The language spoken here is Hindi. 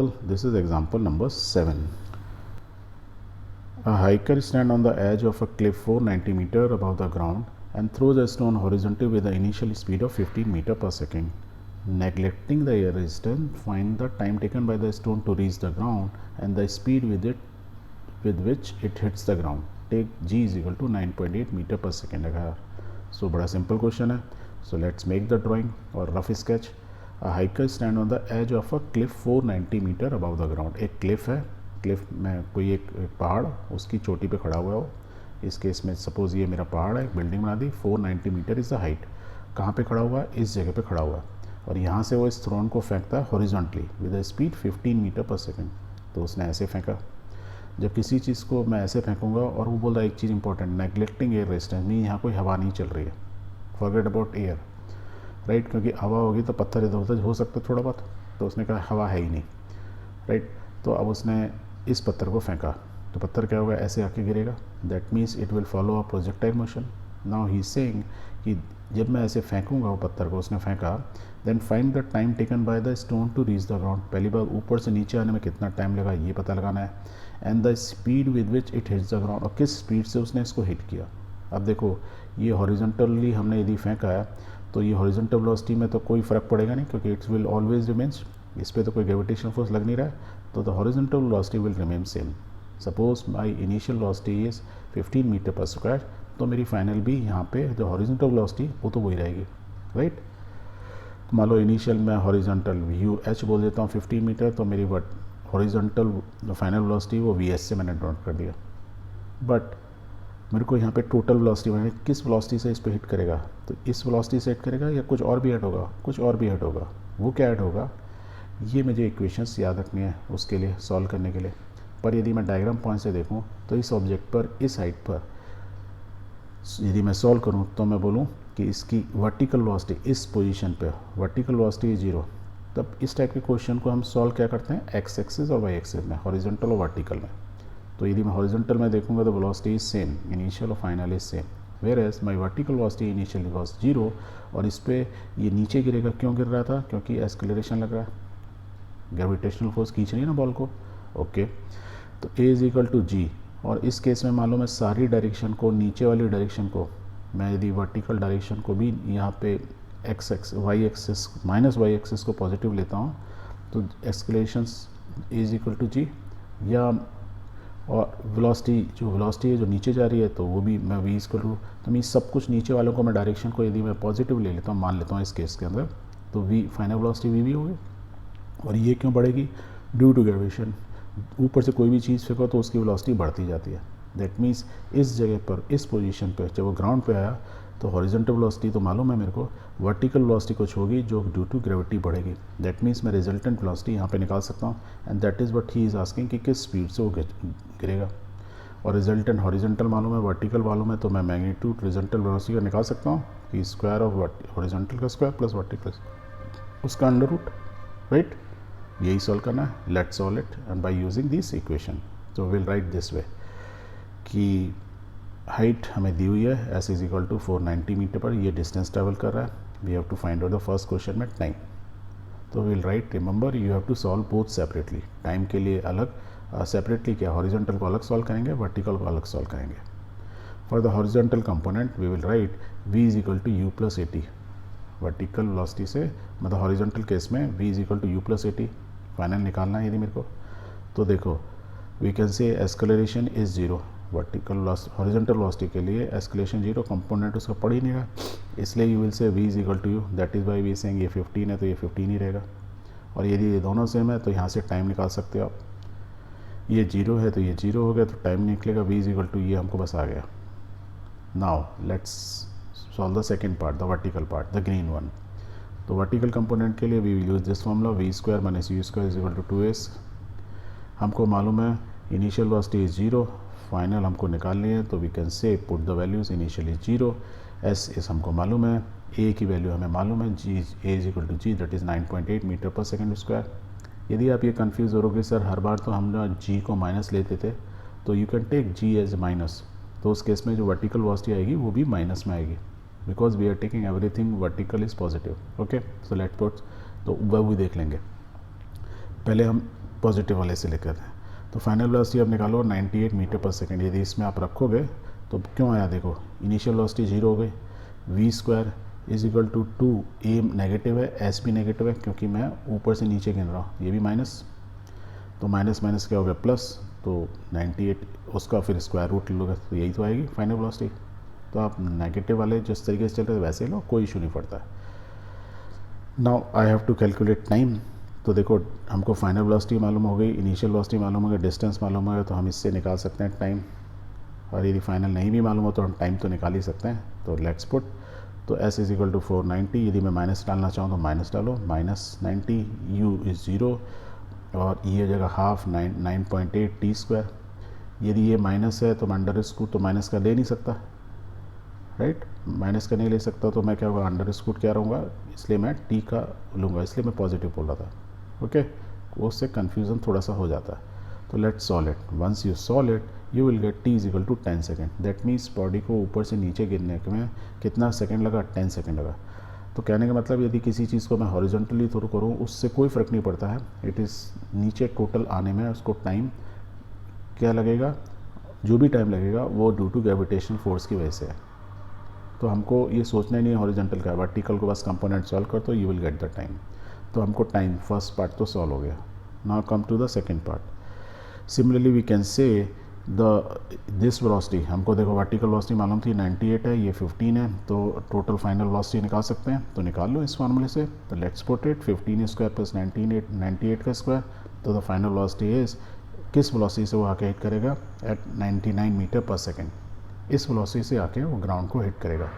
example. This is example number 7. A hiker stands on the edge of a cliff 490 meters above the ground and throws a stone horizontally with an initial speed of 15 meters per second. Neglecting the air resistance, find the time taken by the stone to reach the ground and the speed with which it hits the ground. Take g is equal to 9.8 meter per second लगा. So बड़ा simple question है. So let's make the drawing or rough sketch. A hiker stand on the edge of a cliff 490 meter above the ground. एक cliff है, cliff में कोई एक पहाड़ उसकी चोटी पे खड़ा हुआ हो. इस केस में सपोज ये मेरा पहाड़ है, बिल्डिंग बना दी, 490 मीटर इज़ द हाइट. कहाँ पे खड़ा हुआ है? इस जगह पे खड़ा हुआ है और यहाँ से वो इस थ्रोन को फेंकता है horizontally with a speed 15 metre पर सेकेंड. तो उसने ऐसे फेंका. जब किसी चीज़ को मैं ऐसे फेंकूंगा और वो बोल रहा है एक चीज़ इंपॉर्टेंट, नेगलेक्टिंग एयर रेजिस्टेंस, नहीं यहाँ कोई हवा नहीं चल रही है, फॉरगेट अबाउट एयर, राइट, क्योंकि हवा होगी तो पत्थर इधर उधर हो सकता है थोड़ा बहुत. तो उसने कहा हवा है ही नहीं, राइट. तो अब उसने इस पत्थर को फेंका तो पत्थर क्या होगा? ऐसे आके गिरेगा. That means it will follow a projectile motion. Now he saying कि जब मैं ऐसे फेंकूंगा वो पत्थर को, उसने फेंका, then find the time taken by the stone to reach the ground. पहली बार ऊपर से नीचे आने में कितना टाइम लगा ये पता लगाना है. And the speed with which it hits the ground, और किस स्पीड से उसने इसको हिट किया. अब देखो ये हॉरिजॉन्टली हमने यदि फेंका है तो ये हॉरिजॉन्टल वेलोसिटी में तो कोई फ़र्क पड़ेगा नहीं क्योंकि इट्स विल ऑलवेज रिमेन्स, इस पर तो कोई ग्रेविटेशनल फोर्स लग नहीं रहा है. तो the horizontal velocity will remain same. Suppose my initial velocity is 15 metre per square, तो मेरी फाइनल भी यहाँ पे जो हॉरिजॉन्टल वेलोसिटी वो तो वही रहेगी, राइट. मान लो इनिशियल मैं हॉरिजॉन्टल यू एच बोल देता हूँ 15 मीटर, तो मेरी हॉरिजॉन्टल जो फाइनल वेलोसिटी वो वी एस से मैंने नोट कर दिया. बट मेरे को यहाँ पे टोटल वेलोसिटी मैंने किस वेलोसिटी से इस पर हिट करेगा, तो इस वेलोसिटी से हिट करेगा या कुछ और भी ऐड होगा? कुछ और भी ऐड होगा. वो क्या ऐड होगा ये मुझे इक्वेशंस याद रखनी है उसके लिए, सॉल्व करने के लिए. पर यदि मैं डायग्राम पॉइंट से देखूँ तो इस ऑब्जेक्ट पर, इस हाइट पर यदि मैं सॉल्व करूँ तो मैं बोलूँ कि इसकी वर्टिकल वेलोसिटी इस पोजीशन पे, वर्टिकल वेलोसिटी इज 0. तब इस टाइप के क्वेश्चन को हम सॉल्व क्या करते हैं? एक्स एक्सिस और वाई एक्सिस में, हॉरिजॉन्टल और वर्टिकल में. तो यदि मैं हॉरिजॉन्टल में देखूंगा तो वेलोसिटी इज सेम, इनिशियल और final is same, whereas my vertical velocity initial was 0 और इस पर ये नीचे गिरेगा. क्यों गिर रहा था? क्योंकि एक्सेलरेशन लग रहा है, ग्रेविटेशनल फोर्स खींच रही है ना बॉल को. ओके, तो ए इज इक्वल टू जी. और इस केस में मालूम है सारी डायरेक्शन को, नीचे वाली डायरेक्शन को मैं यदि वर्टिकल डायरेक्शन को भी यहाँ पे X X Y axis minus Y axis को पॉजिटिव लेता हूँ तो acceleration is equal to G. या और वेलोसिटी है जो नीचे जा रही है तो वो भी मैं वी इक्वल टू, तो मैं सब कुछ नीचे वालों को मैं डायरेक्शन को यदि मैं पॉजिटिव ले लेता हूँ, मान लेता हूँ इस केस के अंदर, तो वी फाइनल वेलोसिटी वी होगी. और ये क्यों बढ़ेगी? Due to gravitation. ऊपर से कोई भी चीज़ फेंको तो उसकी वेलोसिटी बढ़ती जाती है. दैट मीन्स इस जगह पर, इस पोजीशन पर जब वो ग्राउंड पे आया तो हॉरिजॉन्टल वेलोसिटी तो मालूम है मेरे को, वर्टिकल वेलोसिटी कुछ होगी जो ड्यू टू ग्रेविटी बढ़ेगी. दैट मीन्स मैं रिजल्टेंट वेलोसिटी यहाँ पे निकाल सकता हूँ. And that is what he is asking कि किस स्पीड से वो गिरेगा. और रिजल्टेंट हॉरिजॉन्टल मालूम है, वर्टिकल मालूम है, तो मैं मैग्नीट्यूड रिजल्टेंट वेलोसिटी का निकाल सकता हूँ कि स्क्वायर ऑफ हॉरिजॉन्टल का स्क्वायर प्लस वर्टिकल उसका अंडर रूट, राइट. यही सॉल्व करना है. Let's solve it and by using this equation. तो विल राइट दिस वे कि हाइट हमें दी हुई है, S is equal to 490 metre पर, ये डिस्टेंस ट्रैवल कर रहा है. We have to find out the first question में टाइम. तो will write, remember you have to solve both separately. Time के लिए अलग सेपरेटली क्या, हॉरिजॉन्टल को अलग सॉल्व करेंगे, वर्टिकल को अलग सॉल्व करेंगे. For the horizontal component we will write v is equal to u plus a t. Vertical velocity से मतलब हॉरिजॉन्टल केस में v is equal to u plus a t final निकालना है यदि मेरे को. तो देखो we can say acceleration is 0. Vertical horizontal velocity के लिए एस्केलेशन 0, कंपोनेंट उसका पड़ ही नहीं रहा, इसलिए you will say v is equal to u. That is by we saying ये 15 है तो ये 15 ही रहेगा. और यदि ये दोनों सेम है तो यहाँ से टाइम निकाल सकते हो आप. ये 0 है तो ये 0 हो गया तो टाइम निकलेगा v इज इक्वल टू, ये हमको बस आ गया. Now let's solve the second part, the vertical part, the green one. तो वर्टिकल कंपोनेंट के लिए we will use this formula, v square minus u square is equal to 2s. हमको मालूम है इनिशियल वेलोसिटी इज 0, फाइनल हमको निकालनी है तो we can say put the values initially 0. S इस हमको मालूम है, ए की वैल्यू हमें मालूम है, g a is equal to g that is 9.8 metre पर सेकेंड स्क्वायर. यदि आप ये कन्फ्यूज़ हो रहे सर हर बार तो हम जी को माइनस लेते थे, तो you can take G as minus. तो उस केस में जो वर्टिकल वेलोसिटी आएगी वो भी माइनस में आएगी because we are taking everything vertical is positive. Okay, so let's put, तो वह भी देख लेंगे. पहले हम पॉजिटिव वाले से लेकर हैं। तो फाइनल वेलोसिटी अब निकालो 98 मीटर पर सेकेंड। यदि इसमें आप रखोगे तो क्यों आया, देखो इनिशियल वेलोसिटी 0 हो गई, V square is equal to 2, A negative है, एस भी नेगेटिव है क्योंकि मैं ऊपर से नीचे गिन रहा हूँ, ये भी माइनस, तो माइनस माइनस क्या हो गया प्लस, तो 98 उसका फिर स्क्वायर रूट लोगे तो यही तो आएगी फाइनल वेलोसिटी। तो आप नेगेटिव वाले जिस तरीके से चल रहे वैसे लो, कोई इशू नहीं पड़ता। Now I have to calculate time. तो देखो हमको फाइनल वेलोसिटी मालूम हो गई, इनिशियल वेलोसिटी मालूम हो गई, डिस्टेंस मालूम हो गया, तो हम इससे निकाल सकते हैं टाइम। और यदि फाइनल नहीं भी मालूम हो तो हम टाइम तो निकाल ही सकते हैं। तो लेट्स पुट, तो s इज इक्वल टू 490, यदि मैं माइनस डालना चाहूँ तो माइनस डालो, -90, u इज़ 0 और ये हो जाएगा हाफ 9.8 टी स्क्वायर। यदि ये माइनस है तो मैं अंडर स्कूट तो माइनस का ले नहीं सकता, राइट, माइनस का नहीं ले सकता, तो मैं क्या होगा अंडर स्कूट क्या रहूँगा, इसलिए मैं टी का लूँगा, इसलिए मैं पॉजिटिव बोल रहा था। ओके, उससे कन्फ्यूज़न थोड़ा सा हो जाता है। तो let's solve it. Once you solve it you will get t is equal to 10 second. That means body को ऊपर से नीचे गिरने में कितना सेकेंड लगा, 10 सेकेंड लगा। तो कहने का मतलब यदि किसी चीज़ को मैं हॉरिजॉन्टली थ्रो करूँ उससे कोई फ़र्क नहीं पड़ता है, इट इज़ नीचे टोटल आने में उसको टाइम क्या लगेगा, जो भी टाइम लगेगा वो ड्यू टू ग्रेविटेशनल फोर्स की वजह से है। तो हमको ये सोचना ही नहीं है हॉरिजॉन्टल का, वर्टिकल को बस कंपोनेंट सॉल्व कर तो you will get the time. तो हमको टाइम फर्स्ट पार्ट तो सॉल्व हो गया। Now come to the second part. Similarly we can say this velocity, हमको देखो वर्टिकल वेलोसिटी मालूम थी 98 है, ये 15 है, तो टोटल फाइनल वेलोसिटी निकाल सकते हैं, तो निकाल लो इस फार्मूले से। तो let's put it 15 square plus 98 का स्क्वायर, तो द फाइनल वेलोसिटी इज, किस वेलोसिटी से वो आके हिट करेगा, एट 99 मीटर पर सेकेंड। इस वेलोसिटी से आके वो ग्राउंड को हिट करेगा।